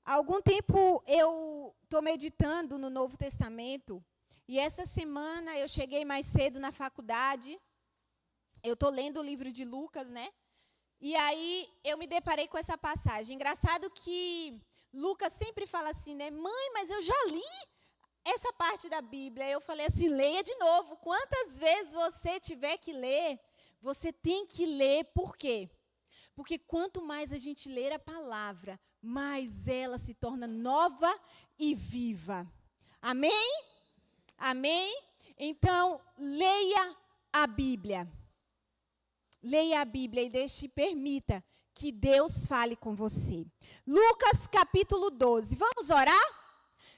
Há algum tempo eu estou meditando no Novo Testamento e essa semana eu cheguei mais cedo na faculdade. Eu estou lendo o livro de Lucas, né? E aí eu me deparei com essa passagem. Engraçado que Lucas sempre fala assim, né? Mãe, mas eu já li essa parte da Bíblia. Eu falei assim, leia de novo. Quantas vezes você tiver que ler, você tem que ler. Por quê? Porque quanto mais a gente ler a palavra, mais ela se torna nova e viva. Amém? Amém? Então, leia a Bíblia. Leia a Bíblia e permita que Deus fale com você. Lucas capítulo 12. Vamos orar?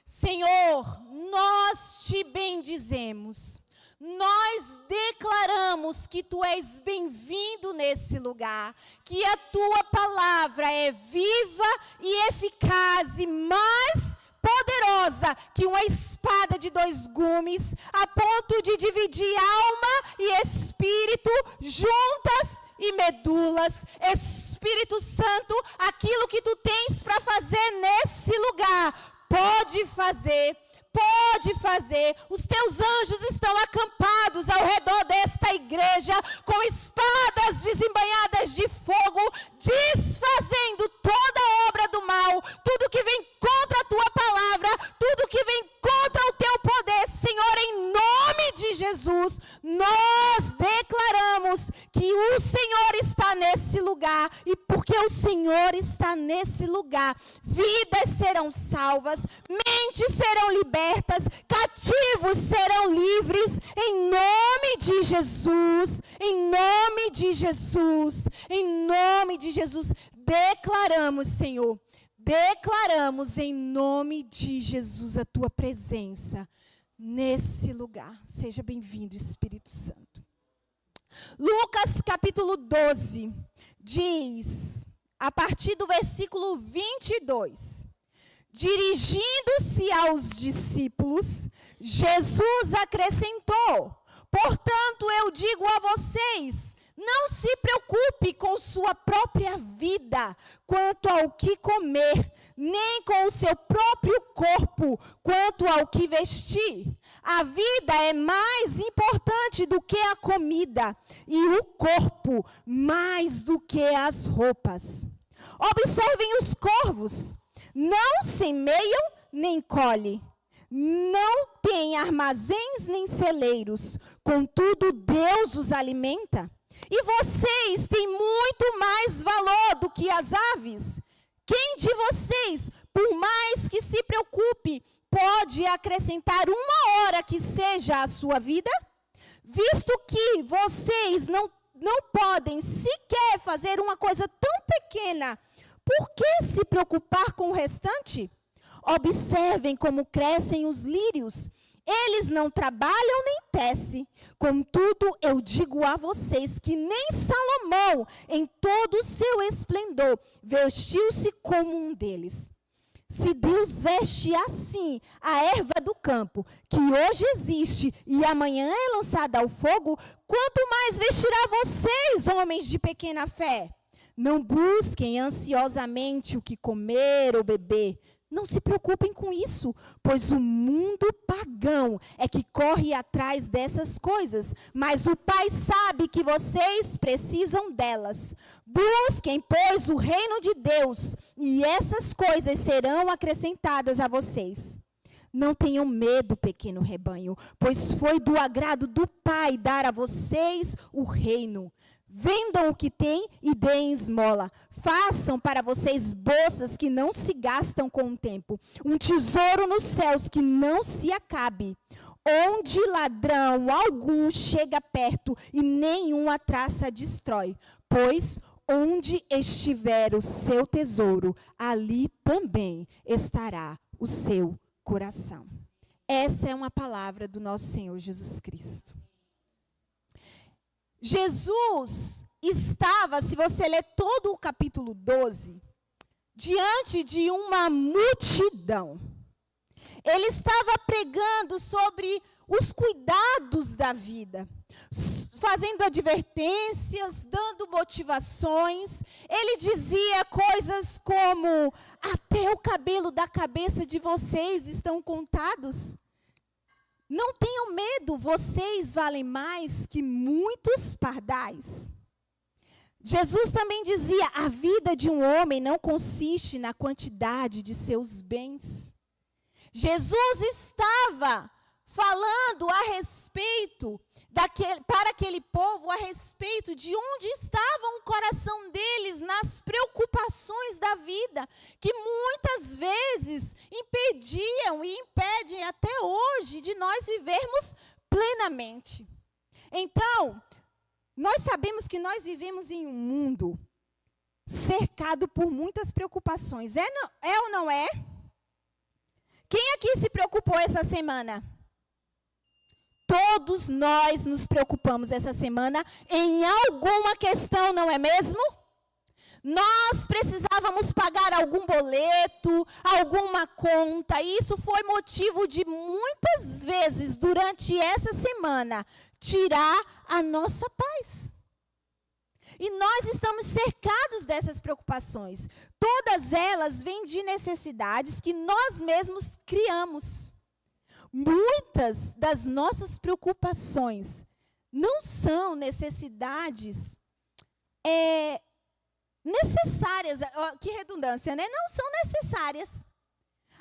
Senhor, nós te bendizemos. Nós declaramos que Tu és bem-vindo nesse lugar, que a Tua palavra é viva e eficaz e mais poderosa que uma espada de 2 gumes, a ponto de dividir alma e espírito, juntas e medulas. Espírito Santo, aquilo que Tu tens para fazer nesse lugar, pode fazer. Pode fazer. Os Teus anjos estão acampados ao redor desta igreja, com espadas desembainhadas de fogo, desfazendo toda obra do mal, tudo que vem contra a Tua palavra, tudo que vem contra o Teu poder. Senhor, em nome de Jesus, nós declaramos que o Senhor está nesse lugar, e porque o Senhor está nesse lugar, vidas serão salvas, mentes serão libertas, cativos serão livres, em nome de Jesus, em nome de Jesus, em nome de Jesus. Declaramos, Senhor, declaramos em nome de Jesus a Tua presença nesse lugar. Seja bem-vindo, Espírito Santo. Lucas capítulo 12 diz, a partir do versículo 22, dirigindo-se aos discípulos, Jesus acrescentou: portanto, eu digo a vocês, não se preocupe com sua própria vida, quanto ao que comer, nem com o seu próprio corpo, quanto ao que vestir. A vida é mais importante do que a comida, e o corpo mais do que as roupas. Observem os corvos. Não semeiam nem colhem, não têm armazéns nem celeiros, contudo Deus os alimenta. E vocês têm muito mais valor do que as aves. Quem de vocês, por mais que se preocupe, pode acrescentar 1 hora que seja à sua vida? Visto que vocês não podem sequer fazer uma coisa tão pequena, por que se preocupar com o restante? Observem como crescem os lírios. Eles não trabalham nem tecem. Contudo, eu digo a vocês que nem Salomão, em todo o seu esplendor, vestiu-se como um deles. Se Deus veste assim a erva do campo, que hoje existe e amanhã é lançada ao fogo, quanto mais vestirá vocês, homens de pequena fé? Não busquem ansiosamente o que comer ou beber. Não se preocupem com isso, pois o mundo pagão é que corre atrás dessas coisas. Mas o Pai sabe que vocês precisam delas. Busquem, pois, o reino de Deus, e essas coisas serão acrescentadas a vocês. Não tenham medo, pequeno rebanho, pois foi do agrado do Pai dar a vocês o reino. Vendam o que têm e deem esmola. Façam para vocês bolsas que não se gastam com o tempo. Um tesouro nos céus que não se acabe. Onde ladrão algum chega perto e nenhuma traça destrói. Pois onde estiver o seu tesouro, ali também estará o seu coração. Essa é uma palavra do nosso Senhor Jesus Cristo. Jesus estava, se você ler todo o capítulo 12, diante de uma multidão. Ele estava pregando sobre os cuidados da vida, fazendo advertências, dando motivações. Ele dizia coisas como: até o cabelo da cabeça de vocês estão contados. Não tenham medo, vocês valem mais que muitos pardais. Jesus também dizia: a vida de um homem não consiste na quantidade de seus bens. Jesus estava falando a respeito para aquele povo, a respeito de onde estava o coração deles nas preocupações da vida, que muitas vezes impediam e impedem até hoje de nós vivermos plenamente. Então, nós sabemos que nós vivemos em um mundo cercado por muitas preocupações. É ou não é? Quem aqui se preocupou essa semana? Todos nós nos preocupamos essa semana em alguma questão, não é mesmo? Nós precisávamos pagar algum boleto, alguma conta. E isso foi motivo de muitas vezes, durante essa semana, tirar a nossa paz. E nós estamos cercados dessas preocupações. Todas elas vêm de necessidades que nós mesmos criamos. Muitas das nossas preocupações não são necessidades necessárias, que redundância, né? Não são necessárias.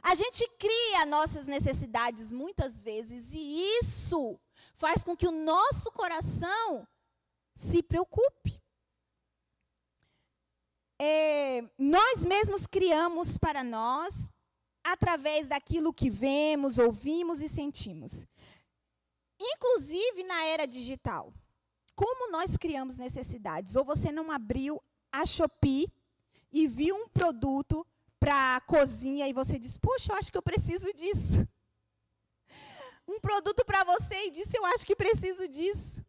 A gente cria nossas necessidades muitas vezes e isso faz com que o nosso coração se preocupe. Nós mesmos criamos para nós através daquilo que vemos, ouvimos e sentimos. Inclusive na era digital. Como nós criamos necessidades? Ou você não abriu a Shopee e viu um produto para a cozinha e você diz: poxa, eu acho que eu preciso disso. Um produto para você e disse: eu acho que preciso disso.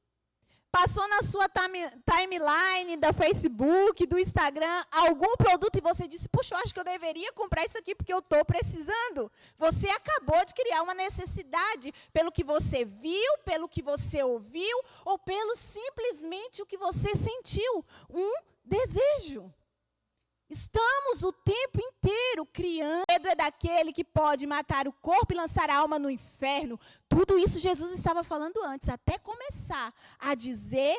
Passou na sua timeline da Facebook, do Instagram, algum produto e você disse: puxa, eu acho que eu deveria comprar isso aqui porque eu estou precisando. Você acabou de criar uma necessidade pelo que você viu, pelo que você ouviu, ou pelo simplesmente o que você sentiu, um desejo. Estamos o tempo inteiro criando. O medo é daquele que pode matar o corpo e lançar a alma no inferno. Tudo isso Jesus estava falando antes, até começar a dizer: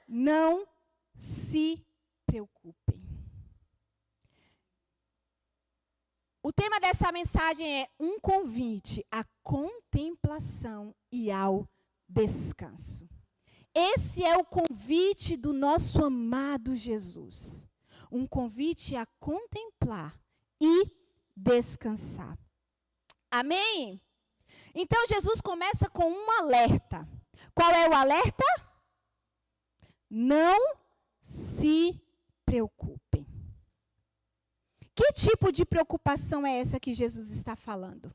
não se preocupem. O tema dessa mensagem é um convite à contemplação e ao descanso. Esse é o convite do nosso amado Jesus. Um convite a contemplar e descansar. Amém? Então, Jesus começa com um alerta. Qual é o alerta? Não se preocupem. Que tipo de preocupação é essa que Jesus está falando?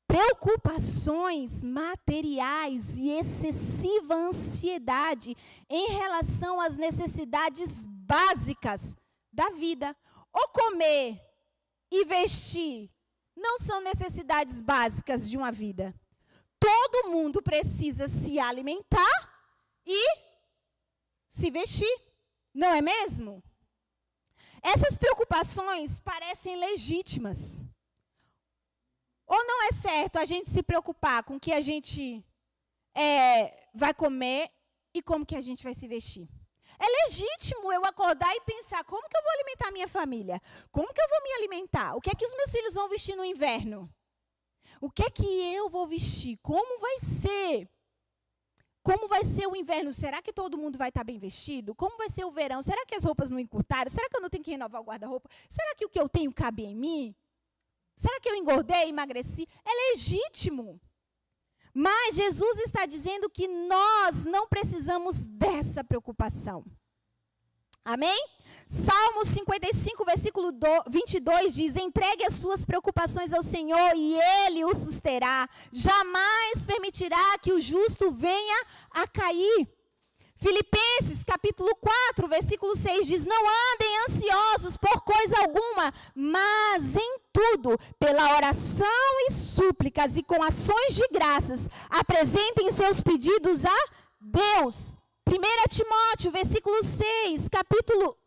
Preocupações materiais e excessiva ansiedade em relação às necessidades básicas da vida. O comer e vestir não são necessidades básicas de uma vida. Todo mundo precisa se alimentar e se vestir, não é mesmo? Essas preocupações parecem legítimas. Ou não é certo a gente se preocupar com o que a gente vai comer e como que a gente vai se vestir? É legítimo eu acordar e pensar: como que eu vou alimentar a minha família? Como que eu vou me alimentar? O que é que os meus filhos vão vestir no inverno? O que é que eu vou vestir? Como vai ser? Como vai ser o inverno? Será que todo mundo vai estar bem vestido? Como vai ser o verão? Será que as roupas não encurtaram? Será que eu não tenho que renovar o guarda-roupa? Será que o que eu tenho cabe em mim? Será que eu engordei, emagreci? É legítimo. Mas Jesus está dizendo que nós não precisamos dessa preocupação. Amém? Salmo 55, versículo 22 diz: entregue as suas preocupações ao Senhor e Ele o susterá. Jamais permitirá que o justo venha a cair. Filipenses, capítulo 4, versículo 6 diz: não andem ansiosos por coisa alguma, mas em Contudo, pela oração e súplicas e com ações de graças, apresentem seus pedidos a Deus. 1 Timóteo, versículo 6, capítulo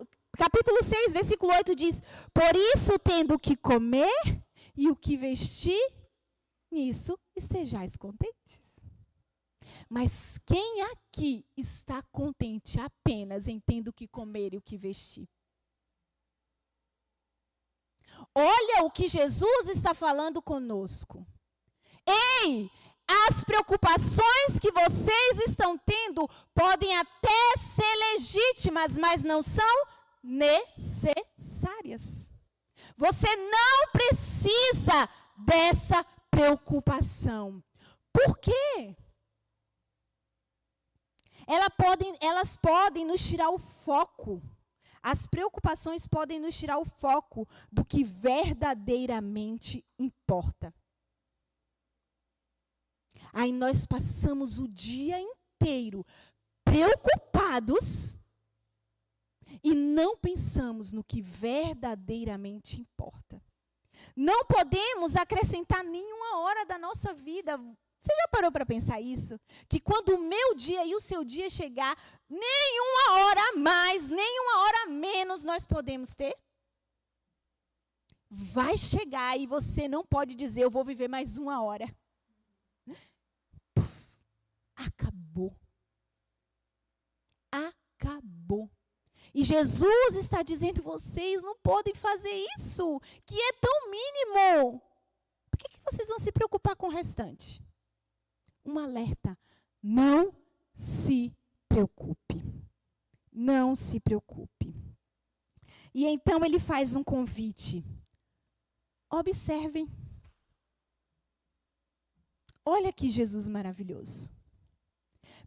6, versículo 8 diz: por isso, tendo o que comer e o que vestir, nisso estejais contentes. Mas quem aqui está contente apenas em tendo o que comer e o que vestir? Olha o que Jesus está falando conosco. Ei, as preocupações que vocês estão tendo podem até ser legítimas, mas não são necessárias. Você não precisa dessa preocupação. Por quê? Elas podem nos tirar o foco. As preocupações podem nos tirar o foco do que verdadeiramente importa. Aí nós passamos o dia inteiro preocupados e não pensamos no que verdadeiramente importa. Não podemos acrescentar nenhuma hora da nossa vida. Você já parou para pensar isso? Que quando o meu dia e o seu dia chegar, nenhuma hora a mais, nenhuma hora a menos nós podemos ter? Vai chegar e você não pode dizer, eu vou viver mais uma hora. Acabou. Acabou. E Jesus está dizendo, vocês não podem fazer isso, que é tão mínimo. Por que vocês vão se preocupar com o restante? Um alerta, não se preocupe. Não se preocupe. E então ele faz um convite. Observem. Olha que Jesus maravilhoso.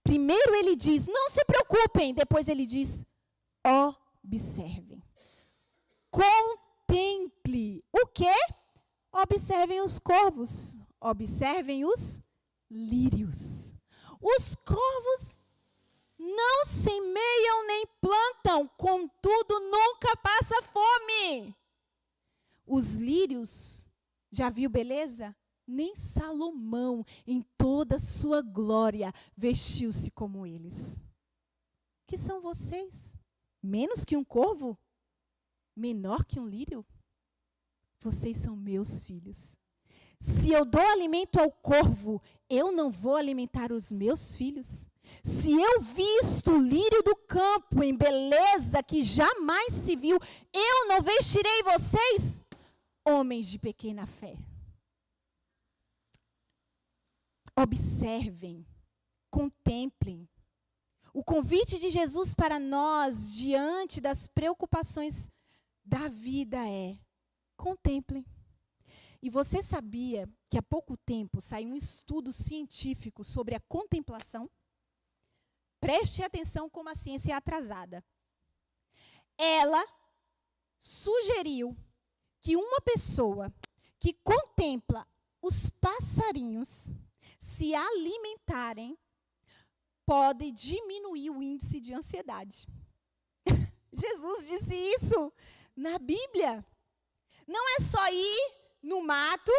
Primeiro ele diz, não se preocupem. Depois ele diz, observem. Contemple. O quê? Observem os corvos. Observem os lírios. Os corvos não semeiam nem plantam, contudo nunca passa fome. Os lírios, já viu beleza? Nem Salomão, em toda a sua glória, vestiu-se como eles. Que são vocês? Menos que um corvo? Menor que um lírio? Vocês são meus filhos. Se eu dou alimento ao corvo, eu não vou alimentar os meus filhos? Se eu visto o lírio do campo em beleza que jamais se viu, eu não vestirei vocês? Homens de pequena fé. Observem, contemplem. O convite de Jesus para nós, diante das preocupações da vida é, contemplem. E você sabia que há pouco tempo saiu um estudo científico sobre a contemplação? Preste atenção como a ciência é atrasada. Ela sugeriu que uma pessoa que contempla os passarinhos se alimentarem pode diminuir o índice de ansiedade. Jesus disse isso na Bíblia. Não é só ir no mato,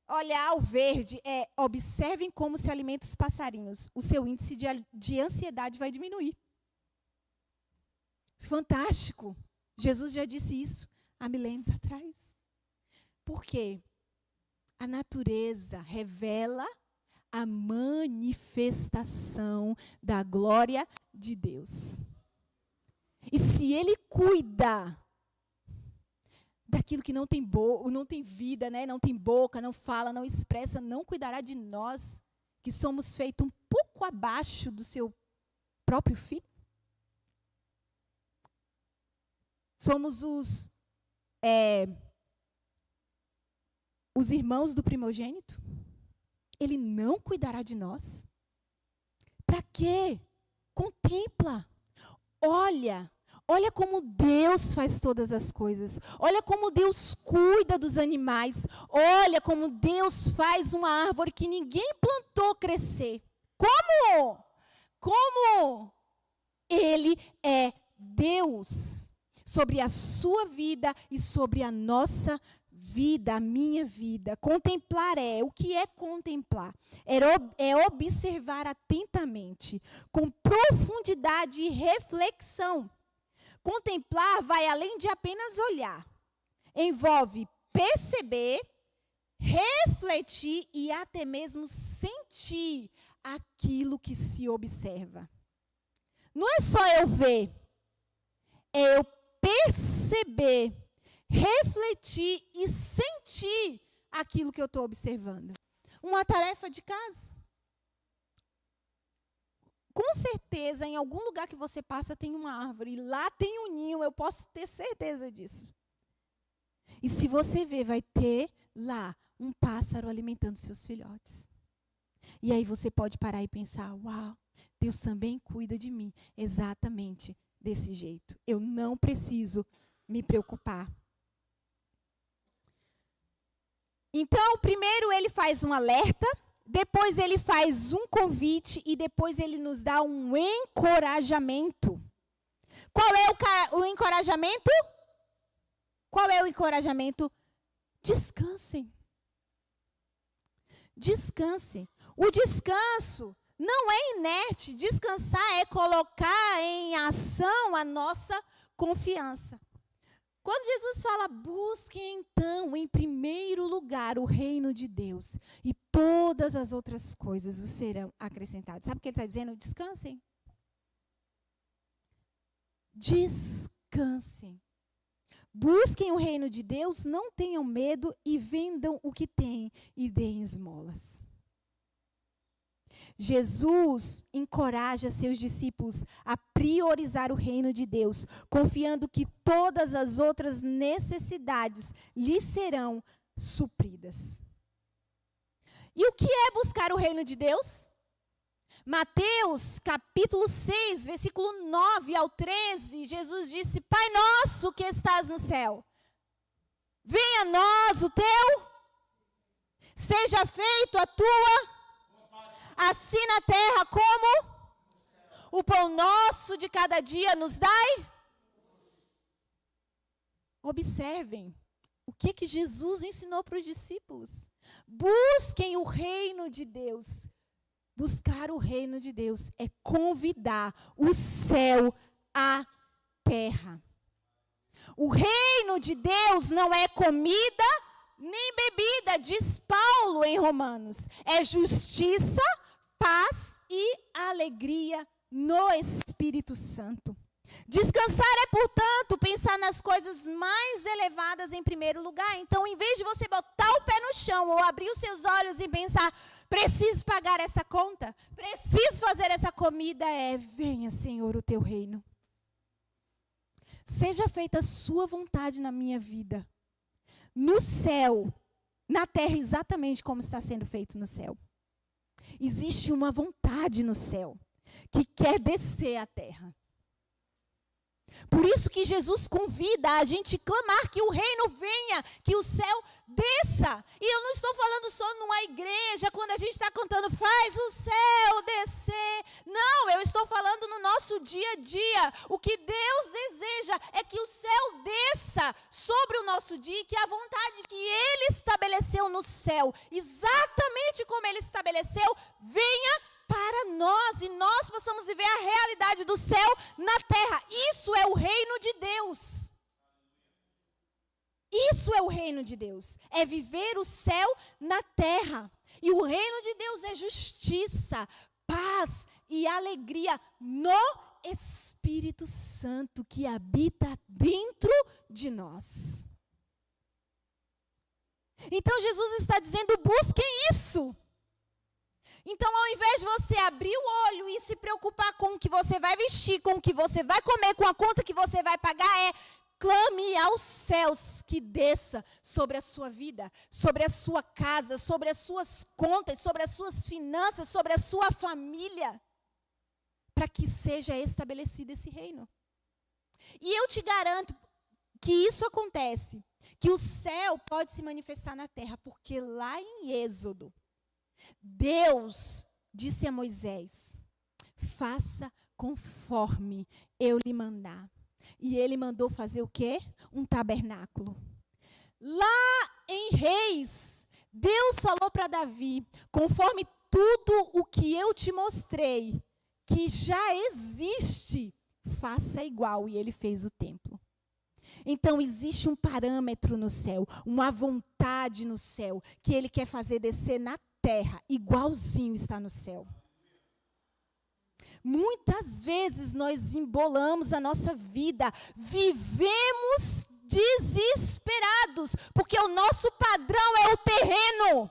olhar o verde, observem como se alimentam os passarinhos. O seu índice de ansiedade vai diminuir. Fantástico. Jesus já disse isso há milênios atrás. Por quê? A natureza revela a manifestação da glória de Deus. E se Ele cuida daquilo que não tem vida, né? Não tem boca, não fala, não expressa, não cuidará de nós, que somos feitos um pouco abaixo do seu próprio filho? Somos os irmãos do primogênito? Ele não cuidará de nós? Para quê? Contempla. Olha como Deus faz todas as coisas. Olha como Deus cuida dos animais. Olha como Deus faz uma árvore que ninguém plantou crescer. Como? Como? Ele é Deus sobre a sua vida e sobre a nossa vida, a minha vida. Contemplar o que é contemplar? É observar atentamente, com profundidade e reflexão. Contemplar vai além de apenas olhar. Envolve perceber, refletir e até mesmo sentir aquilo que se observa. Não é só eu ver, é eu perceber, refletir e sentir aquilo que eu estou observando. Uma tarefa de casa. Com certeza, em algum lugar que você passa tem uma árvore, e lá tem um ninho, eu posso ter certeza disso. E se você ver, vai ter lá um pássaro alimentando seus filhotes. E aí você pode parar e pensar, uau, Deus também cuida de mim. Exatamente desse jeito. Eu não preciso me preocupar. Então, primeiro ele faz um alerta, depois ele faz um convite e depois ele nos dá um encorajamento. Qual é o encorajamento? Qual é o encorajamento? Descansem. Descansem. O descanso não é inerte. Descansar é colocar em ação a nossa confiança. Quando Jesus fala, busquem então em primeiro lugar o reino de Deus e todas as outras coisas vos serão acrescentadas. Sabe o que ele está dizendo? Descansem. Descansem. Busquem o reino de Deus, não tenham medo e vendam o que têm e deem esmolas. Jesus encoraja seus discípulos a priorizar o reino de Deus, confiando que todas as outras necessidades lhes serão supridas. E o que é buscar o reino de Deus? Mateus, capítulo 6, versículo 9 ao 13, Jesus disse, Pai nosso que estás no céu, venha a nós o teu, seja feito a tua, assim na terra como o pão nosso de cada dia nos dai. Observem o que Jesus ensinou para os discípulos. Busquem o reino de Deus. Buscar o reino de Deus é convidar o céu à terra. O reino de Deus não é comida nem bebida, diz Paulo em Romanos. É justiça, paz e alegria no Espírito Santo. Descansar é, portanto, pensar nas coisas mais elevadas em primeiro lugar. Então, em vez de você botar o pé no chão ou abrir os seus olhos e pensar, preciso pagar essa conta, preciso fazer essa comida, venha, Senhor, o teu reino. Seja feita a sua vontade na minha vida, no céu, na terra, exatamente como está sendo feito no céu. Existe uma vontade no céu que quer descer à terra. Por isso que Jesus convida a gente a clamar que o reino venha, que o céu desça. E eu não estou falando só numa igreja, quando a gente está cantando, faz o céu descer. Não, eu estou falando no nosso dia a dia. O que Deus deseja é que o céu desça sobre o nosso dia, que a vontade que Ele estabeleceu no céu, exatamente como Ele estabeleceu, venha para nós, e nós possamos viver a realidade do céu na terra. Isso é o reino de Deus. Isso é o reino de Deus. É viver o céu na terra. E o reino de Deus é justiça, paz e alegria no Espírito Santo que habita dentro de nós. Então Jesus está dizendo, busquem isso. Então, ao invés de você abrir o olho e se preocupar com o que você vai vestir, com o que você vai comer, com a conta que você vai pagar, clame aos céus que desça sobre a sua vida, sobre a sua casa, sobre as suas contas, sobre as suas finanças, sobre a sua família, para que seja estabelecido esse reino. E eu te garanto que isso acontece, que o céu pode se manifestar na terra, porque lá em Êxodo, Deus disse a Moisés, faça conforme eu lhe mandar. E ele mandou fazer o quê? Um tabernáculo. Lá em Reis, Deus falou para Davi, conforme tudo o que eu te mostrei, que já existe, faça igual. E ele fez o templo. Então existe um parâmetro no céu, uma vontade no céu, que ele quer fazer descer na terra, igualzinho está no céu. Muitas vezes nós embolamos a nossa vida, vivemos desesperados, porque o nosso padrão é o terreno.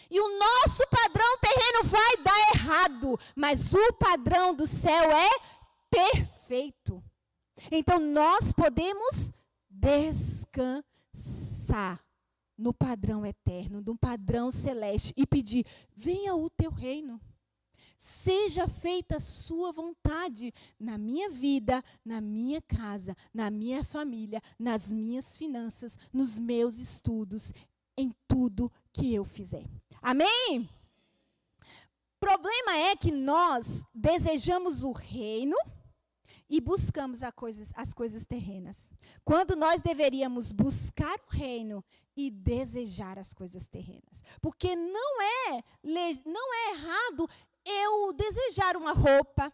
E o nosso padrão terreno vai dar errado, mas o padrão do céu é perfeito. Então nós podemos descansar no padrão eterno, no padrão celeste e pedir: venha o teu reino. Seja feita a sua vontade na minha vida, na minha casa, na minha família, nas minhas finanças, nos meus estudos, em tudo que eu fizer. Amém? Problema é que nós desejamos o reino e buscamos as coisas terrenas, quando nós deveríamos buscar o reino e desejar as coisas terrenas. Porque não é errado eu desejar uma roupa,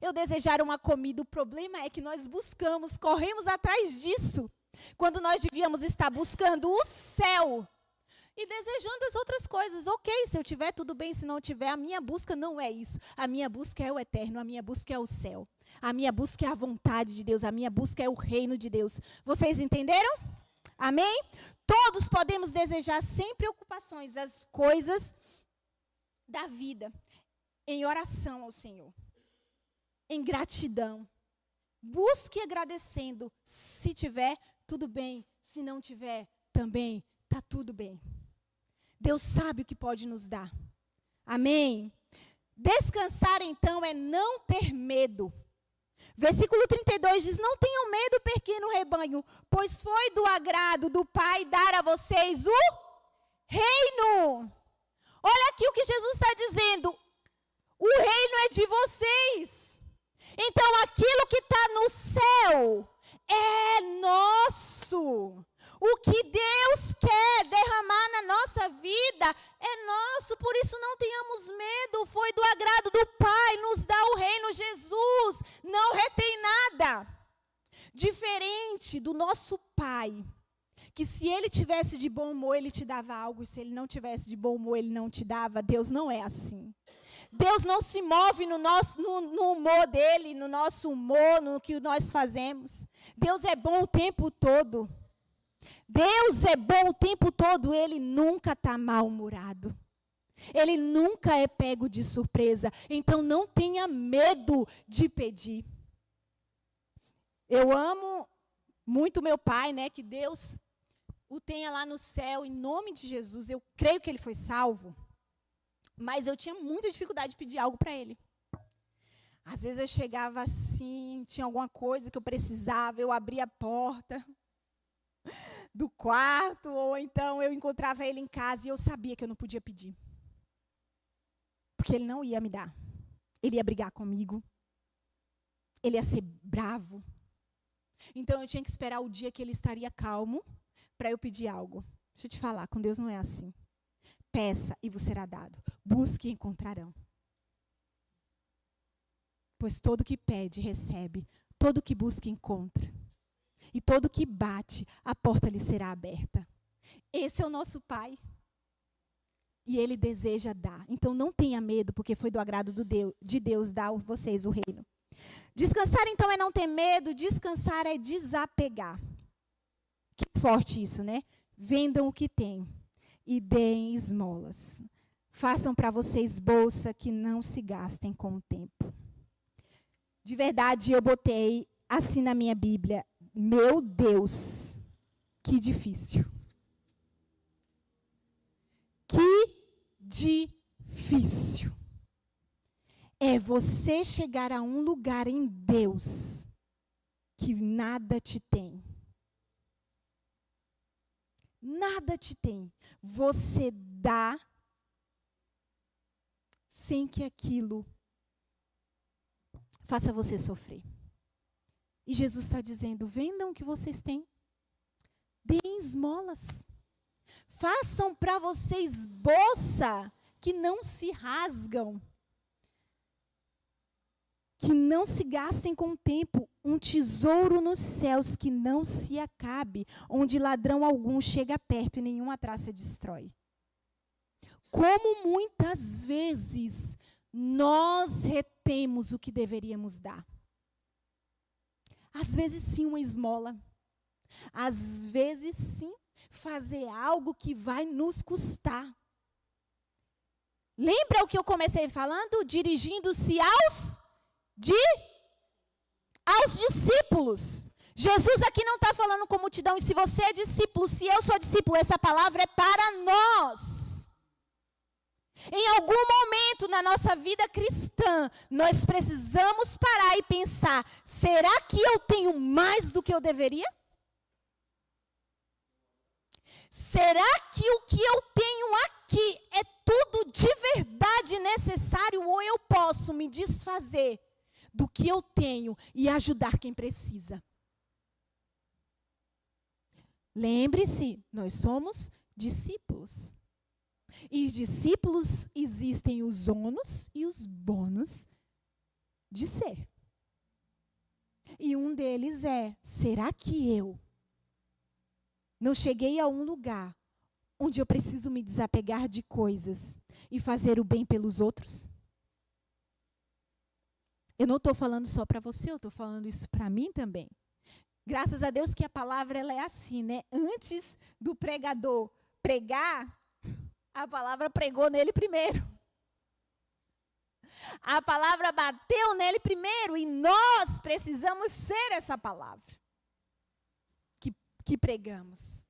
eu desejar uma comida. O problema é que nós buscamos, corremos atrás disso, quando nós devíamos estar buscando o céu e desejando as outras coisas. Ok, se eu tiver, tudo bem. Se não tiver, a minha busca não é isso. A minha busca é o eterno, a minha busca é o céu. A minha busca é a vontade de Deus, a minha busca é o reino de Deus. Vocês entenderam? Amém? Todos podemos desejar sem preocupações as coisas da vida, em oração ao Senhor, em gratidão. Busque agradecendo. Se tiver, tudo bem. Se não tiver, também está tudo bem. Deus sabe o que pode nos dar. Amém? Descansar, então, é não ter medo. Versículo 32 diz: não tenham medo, pequeno rebanho, pois foi do agrado do Pai dar a vocês o reino. Olha aqui o que Jesus está dizendo. O reino é de vocês. Então, aquilo que está no céu é nosso. O que Deus quer derramar na nossa vida é nosso. Por isso, não tenhamos medo. Foi do agrado do Pai nos dar o reino. Jesus não retém nada. Diferente do nosso Pai, que se Ele tivesse de bom humor, Ele te dava algo. E se Ele não tivesse de bom humor, Ele não te dava. Deus não é assim. Deus não se move no humor dele, no nosso humor, no que nós fazemos. Deus é bom o tempo todo. Deus é bom o tempo todo. Ele nunca está mal-humorado. Ele nunca é pego de surpresa. Então não tenha medo de pedir. Eu amo muito meu pai, né? Que Deus o tenha lá no céu, em nome de Jesus. Eu creio que ele foi salvo. Mas eu tinha muita dificuldade de pedir algo para ele. Às vezes eu chegava assim, tinha alguma coisa que eu precisava, eu abria a porta do quarto, ou então eu encontrava ele em casa e eu sabia que eu não podia pedir. Porque ele não ia me dar. Ele ia brigar comigo. Ele ia ser bravo. Então eu tinha que esperar o dia que ele estaria calmo para eu pedir algo. Deixa eu te falar, com Deus não é assim. Peça e vos será dado. Busque e encontrarão. Pois todo que pede, recebe. Todo que busca, encontra. E todo que bate, a porta lhe será aberta. Esse é o nosso Pai. E Ele deseja dar. Então não tenha medo, porque foi do agrado de Deus dar a vocês o reino. Descansar, então, é não ter medo. Descansar é desapegar. Que forte isso, né? Vendam o que têm e deem esmolas. Façam para vocês bolsa que não se gastem com o tempo. De verdade, eu botei assim na minha Bíblia. Meu Deus, que difícil. Que difícil. É você chegar a um lugar em Deus que nada te tem. Nada te tem. Você dá sem que aquilo faça você sofrer. E Jesus está dizendo: vendam o que vocês têm. Deem esmolas. façam para vocês bolsa que não se rasgam, que não se gastem com o tempo, um tesouro nos céus que não se acabe, onde ladrão algum chega perto e nenhuma traça destrói. Como muitas vezes nós retemos o que deveríamos dar. Às vezes sim, uma esmola. Às vezes sim, fazer algo que vai nos custar. Lembra o que eu comecei falando? Dirigindo-se aos discípulos. Jesus aqui não está falando com multidão. E se você é discípulo, se eu sou discípulo, essa palavra é para nós. Em algum momento na nossa vida cristã, nós precisamos parar e pensar: será que eu tenho mais do que eu deveria? Será que o que eu tenho aqui é tudo de verdade necessário, ou eu posso me desfazer do que eu tenho e ajudar quem precisa? Lembre-se, nós somos discípulos. E discípulos, existem os ônus e os bônus de ser. E um deles é: será que eu não cheguei a um lugar onde eu preciso me desapegar de coisas e fazer o bem pelos outros? Eu não estou falando só para você, eu estou falando isso para mim também. Graças a Deus que a palavra ela é assim, né? Antes do pregador pregar, a palavra pregou nele primeiro. A palavra bateu nele primeiro e nós precisamos ser essa palavra que pregamos.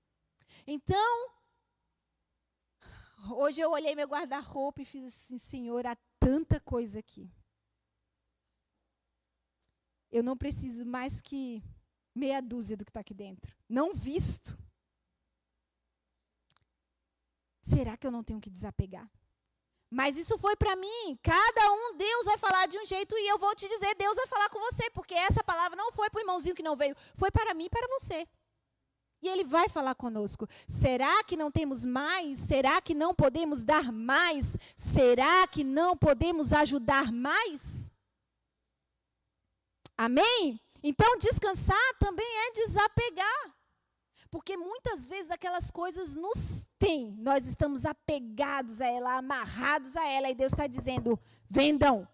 Então, hoje eu olhei meu guarda-roupa e fiz assim: Senhor, há tanta coisa aqui. Eu não preciso mais que meia dúzia do que está aqui dentro. Não visto. Será que eu não tenho que desapegar? Mas isso foi para mim. Cada um, Deus vai falar de um jeito e eu vou te dizer, Deus vai falar com você. Porque essa palavra não foi para o irmãozinho que não veio. Foi para mim e para você. E Ele vai falar conosco. Será que não temos mais? Será que não podemos dar mais? Será que não podemos ajudar mais? Amém? Então, descansar também é desapegar. Porque muitas vezes aquelas coisas nos têm. Nós estamos apegados a ela, amarrados a ela. E Deus está dizendo: vendam.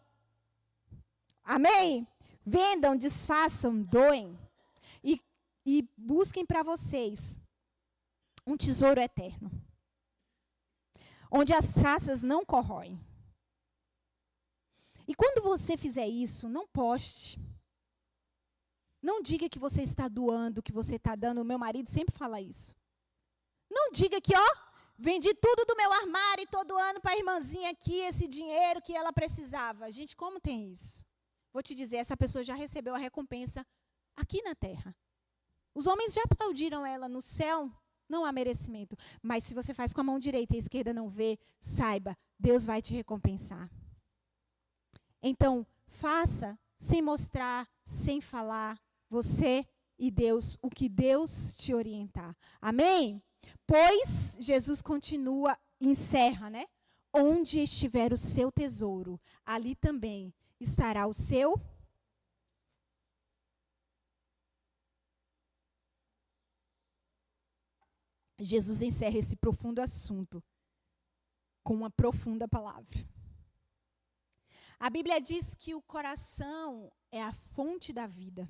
Amém? Vendam, desfaçam, doem. E busquem para vocês um tesouro eterno. Onde as traças não corroem. E quando você fizer isso, não poste. Não diga que você está doando, que você está dando. O meu marido sempre fala isso. Não diga que, vendi tudo do meu armário e estou doando para a irmãzinha aqui esse dinheiro que ela precisava. Gente, como tem isso? Vou te dizer, essa pessoa já recebeu a recompensa aqui na terra. Os homens já aplaudiram ela no céu, não há merecimento. Mas se você faz com a mão direita e a esquerda não vê, saiba, Deus vai te recompensar. Então, faça sem mostrar, sem falar, você e Deus, o que Deus te orientar. Amém? Pois, Jesus continua, encerra, né? Onde estiver o seu tesouro, ali também estará o seu. Jesus encerra esse profundo assunto com uma profunda palavra. A Bíblia diz que o coração é a fonte da vida.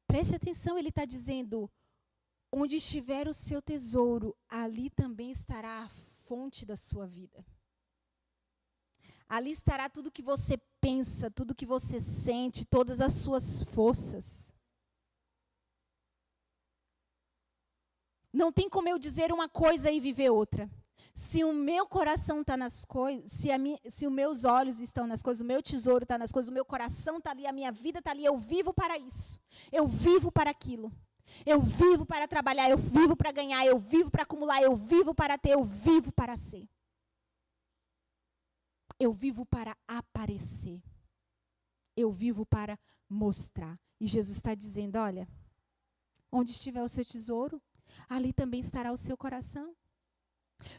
Preste atenção, ele está dizendo: onde estiver o seu tesouro, ali também estará a fonte da sua vida. Ali estará tudo que você pensa, tudo que você sente, todas as suas forças. Não tem como eu dizer uma coisa e viver outra. Se o meu coração está nas coisas, se os meus olhos estão nas coisas, o meu tesouro está nas coisas, o meu coração está ali, a minha vida está ali, eu vivo para isso. Eu vivo para aquilo. Eu vivo para trabalhar, eu vivo para ganhar, eu vivo para acumular, eu vivo para ter, eu vivo para ser. Eu vivo para aparecer. Eu vivo para mostrar. E Jesus está dizendo, olha, onde estiver o seu tesouro, ali também estará o seu coração.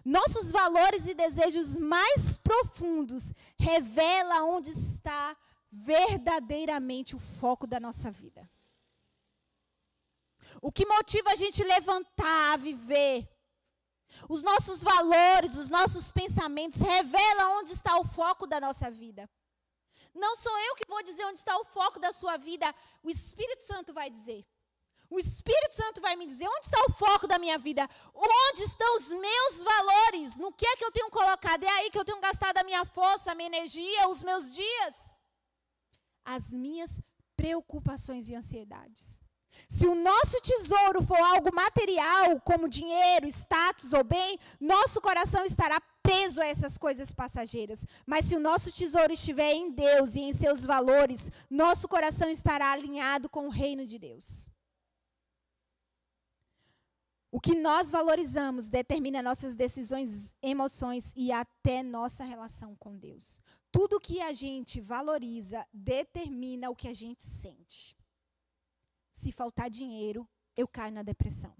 Nossos valores e desejos mais profundos revelam onde está verdadeiramente o foco da nossa vida. O que motiva a gente levantar, a viver. Os nossos valores, os nossos pensamentos revelam onde está o foco da nossa vida. Não sou eu que vou dizer onde está o foco da sua vida, o Espírito Santo vai dizer. O Espírito Santo vai me dizer onde está o foco da minha vida, onde estão os meus valores, no que é que eu tenho colocado, é aí que eu tenho gastado a minha força, a minha energia, os meus dias, as minhas preocupações e ansiedades. Se o nosso tesouro for algo material, como dinheiro, status ou bem, nosso coração estará preso a essas coisas passageiras. Mas se o nosso tesouro estiver em Deus e em seus valores, nosso coração estará alinhado com o reino de Deus. O que nós valorizamos determina nossas decisões, emoções e até nossa relação com Deus. Tudo que a gente valoriza determina o que a gente sente. Se faltar dinheiro, eu caio na depressão.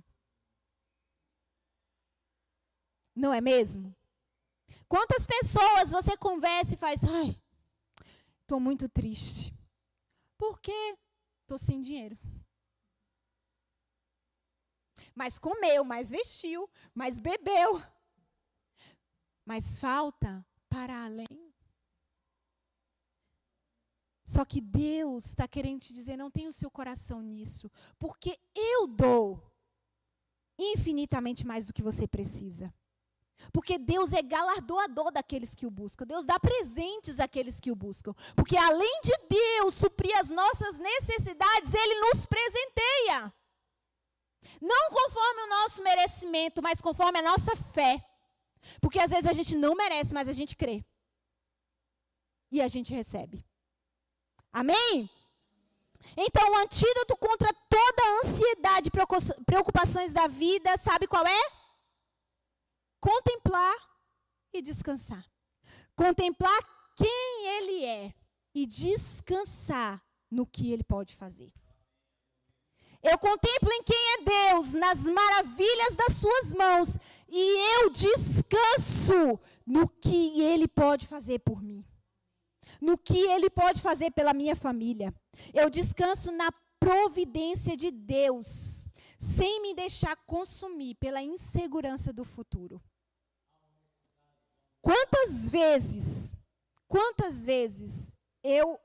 Não é mesmo? Quantas pessoas você conversa e faz, ai, estou muito triste. Por quê? Estou sem dinheiro. Mas comeu, mas vestiu, mas bebeu. Mas falta para além. Só que Deus está querendo te dizer, não tenha o seu coração nisso. Porque eu dou infinitamente mais do que você precisa. Porque Deus é galardoador daqueles que o buscam. Deus dá presentes àqueles que o buscam. Porque além de Deus suprir as nossas necessidades, Ele nos presenteia. Não conforme o nosso merecimento, mas conforme a nossa fé. Porque às vezes a gente não merece, mas a gente crê. E a gente recebe. Amém? Então o antídoto contra toda a ansiedade e preocupações da vida, sabe qual é? Contemplar e descansar. Contemplar quem Ele é e descansar no que Ele pode fazer. Eu contemplo em quem é Deus, nas maravilhas das suas mãos, e eu descanso no que Ele pode fazer por mim. No que Ele pode fazer pela minha família. Eu descanso na providência de Deus, sem me deixar consumir pela insegurança do futuro. Quantas vezes eu,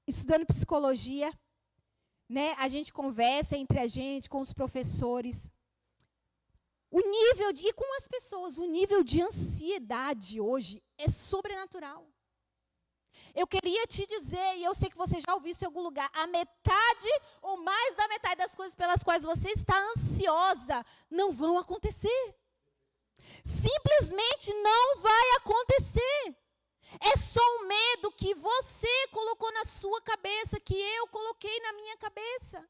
estudando psicologia, né, a gente conversa entre a gente, com os professores, e com as pessoas, o nível de ansiedade hoje é sobrenatural. Eu queria te dizer, e eu sei que você já ouviu isso em algum lugar, a metade ou mais da metade das coisas pelas quais você está ansiosa não vão acontecer. Simplesmente não vai acontecer. É só um medo que você colocou na sua cabeça, que eu coloquei na minha cabeça.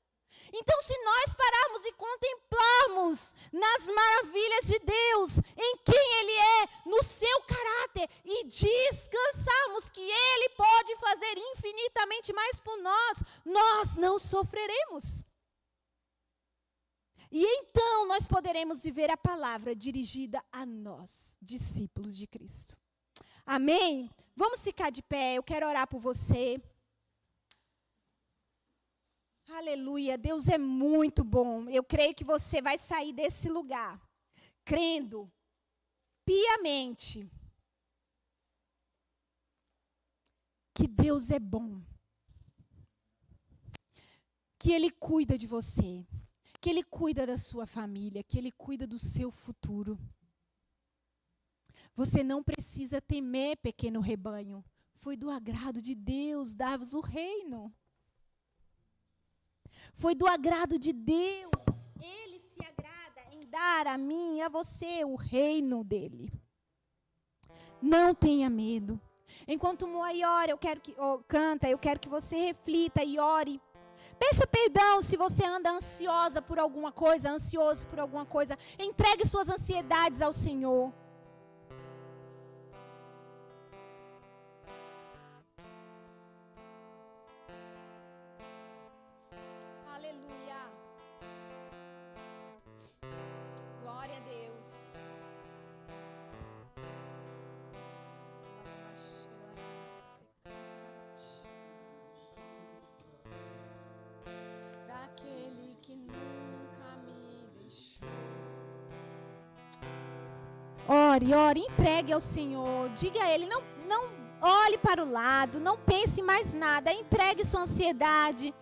Então, se nós pararmos e contemplarmos nas maravilhas de Deus, em quem Ele é, no seu caráter, e descansarmos que Ele pode fazer infinitamente mais por nós, nós não sofreremos. E então nós poderemos viver a palavra dirigida a nós, discípulos de Cristo. Amém? Vamos ficar de pé, eu quero orar por você. Aleluia, Deus é muito bom. Eu creio que você vai sair desse lugar, crendo piamente que Deus é bom. Que Ele cuida de você, que Ele cuida da sua família, que Ele cuida do seu futuro. Você não precisa temer, pequeno rebanho. Foi do agrado de Deus dar-vos o reino. Foi do agrado de Deus. Ele se agrada em dar a mim e a você o reino dele. Não tenha medo. Enquanto o Moai ora, canta, eu quero que você reflita e ore. Peça perdão se você anda ansiosa por alguma coisa, ansioso por alguma coisa. Entregue suas ansiedades ao Senhor. Aleluia. ore, entregue ao Senhor. Diga a Ele, não olhe para o lado, não pense em mais nada. Entregue sua ansiedade.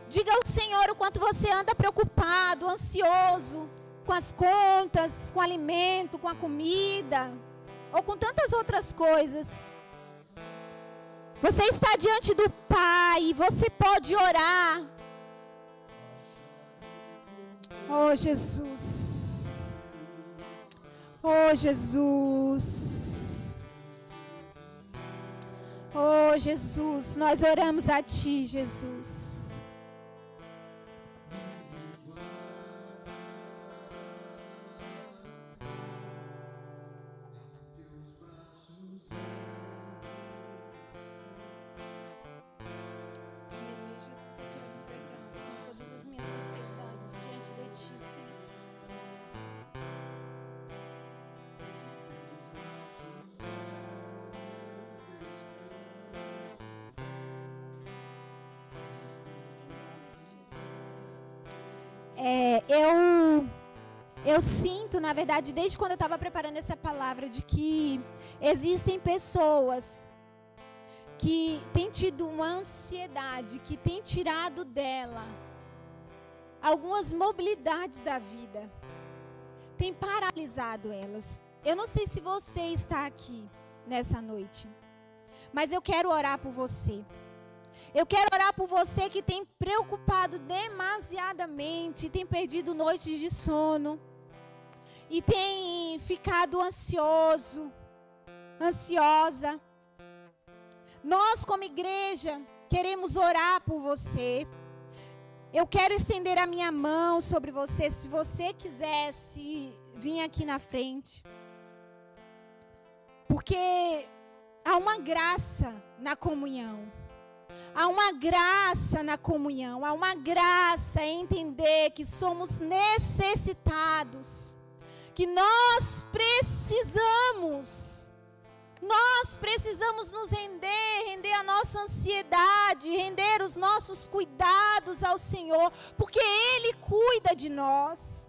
Diga ao Senhor o quanto você anda preocupado, ansioso, com as contas, com o alimento, com a comida, ou com tantas outras coisas. Você está diante do Pai, você pode orar. Oh, Jesus. Oh, Jesus. Oh, Jesus, nós oramos a Ti, Jesus. Eu sinto, na verdade, desde quando eu estava preparando essa palavra, de que existem pessoas que têm tido uma ansiedade, que têm tirado dela algumas mobilidades da vida, tem paralisado elas. Eu não sei se você está aqui nessa noite, mas eu quero orar por você. Eu quero orar por você que tem preocupado demasiadamente, tem perdido noites de sono e tem ficado ansioso, ansiosa. Nós, como igreja, queremos orar por você. Eu quero estender a minha mão sobre você, se você quisesse vir aqui na frente. Porque há uma graça na comunhão. Há uma graça na comunhão, há uma graça em entender que somos necessitados, que nós precisamos nos render a nossa ansiedade, render os nossos cuidados ao Senhor, porque Ele cuida de nós.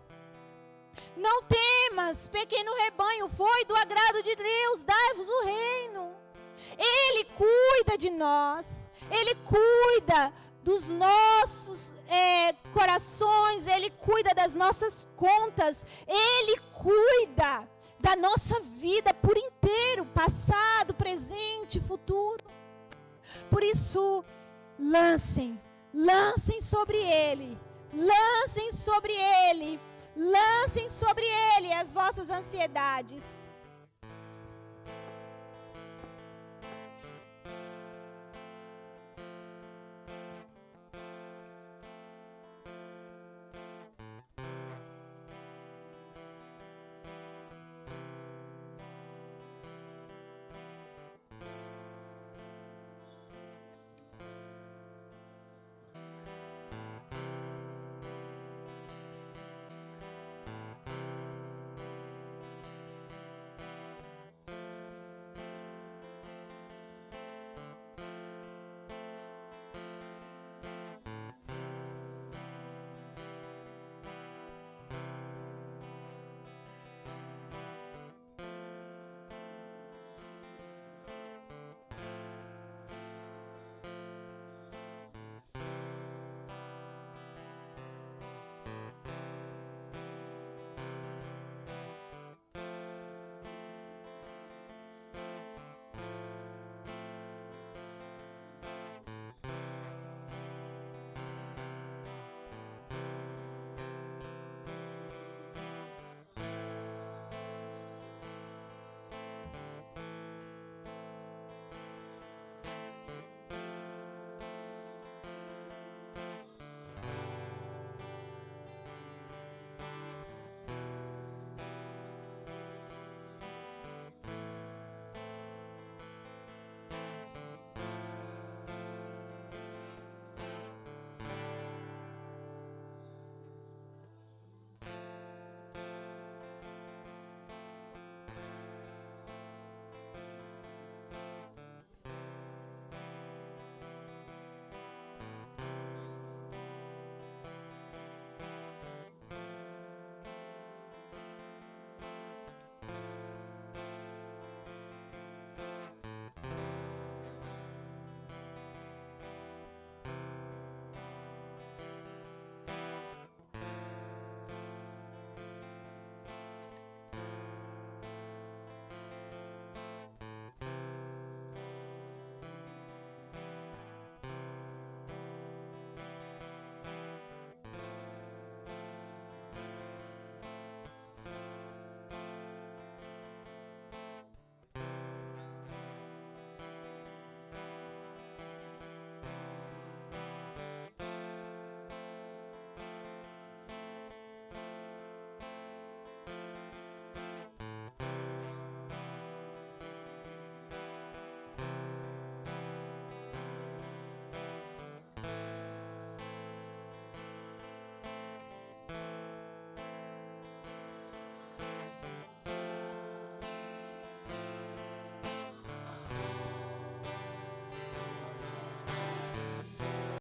Não temas, pequeno rebanho, foi do agrado de Deus, dai-vos o reino. Ele cuida de nós, Ele cuida dos nossos corações, Ele cuida das nossas contas, Ele cuida da nossa vida por inteiro, passado, presente, futuro. Por isso, lancem sobre Ele as vossas ansiedades.